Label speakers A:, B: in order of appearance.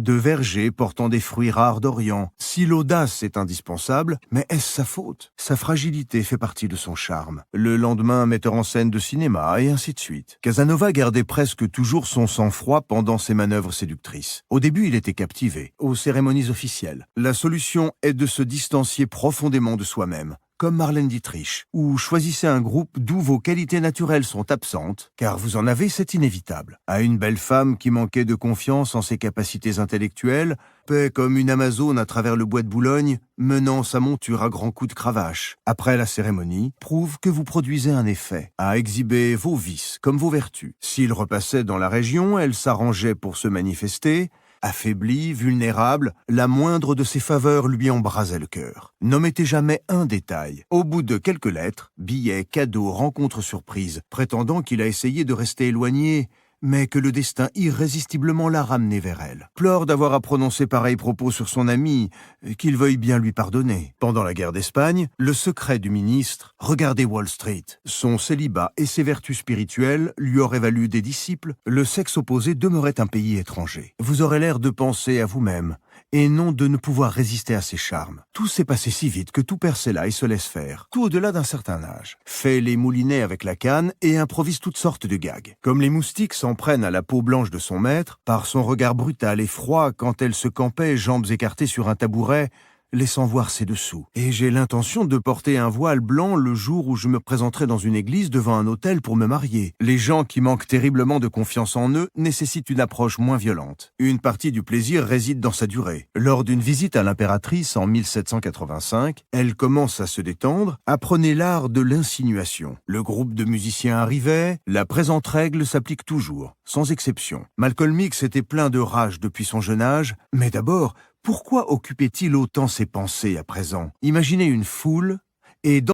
A: de vergers portant des fruits rares d'Orient. Si l'audace est indispensable, mais est-ce sa faute? Sa fragilité fait partie de son charme. Le lendemain, metteur en scène de cinéma, et ainsi de suite. Casanova gardait presque toujours son sang-froid pendant ses manœuvres séductrices. Au début, il était captivé, aux cérémonies officielles. La solution est de se distancier profondément de soi-même, comme Marlène Dietrich, ou choisissez un groupe d'où vos qualités naturelles sont absentes, car vous en avez, c'est inévitable. À une belle femme qui manquait de confiance en ses capacités intellectuelles, paix comme une Amazone à travers le bois de Boulogne, menant sa monture à grands coups de cravache. Après la cérémonie, prouve que vous produisez un effet, à exhiber vos vices comme vos vertus. S'il repassait dans la région, elle s'arrangeait pour se manifester. Affaibli, vulnérable, la moindre de ses faveurs lui embrasait le cœur. N'omettez jamais un détail. Au bout de quelques lettres, billets, cadeaux, rencontres surprises, prétendant qu'il a essayé de rester éloigné, mais que le destin irrésistiblement l'a ramené vers elle. Pleure d'avoir à prononcer pareils propos sur son ami, qu'il veuille bien lui pardonner. Pendant la guerre d'Espagne, le secret du ministre, regardez Wall Street. Son célibat et ses vertus spirituelles lui auraient valu des disciples. Le sexe opposé demeurait un pays étranger. Vous aurez l'air de penser à vous-même, et non de ne pouvoir résister à ses charmes. Tout s'est passé si vite que tout perd ses là et se laisse faire, tout au-delà d'un certain âge. Fait les moulinets avec la canne et improvise toutes sortes de gags. Comme les moustiques s'en prennent à la peau blanche de son maître, par son regard brutal et froid quand elle se campait, jambes écartées sur un tabouret, laissant voir ses dessous. Et j'ai l'intention de porter un voile blanc le jour où je me présenterai dans une église devant un autel pour me marier. Les gens qui manquent terriblement de confiance en eux nécessitent une approche moins violente. Une partie du plaisir réside dans sa durée. Lors d'une visite à l'impératrice en 1785, elle commence à se détendre, apprenez l'art de l'insinuation. Le groupe de musiciens arrivait, la présente règle s'applique toujours, sans exception. Malcolm X était plein de rage depuis son jeune âge, mais d'abord, pourquoi occupait-il autant ses pensées à présent? Imaginez une foule, et dans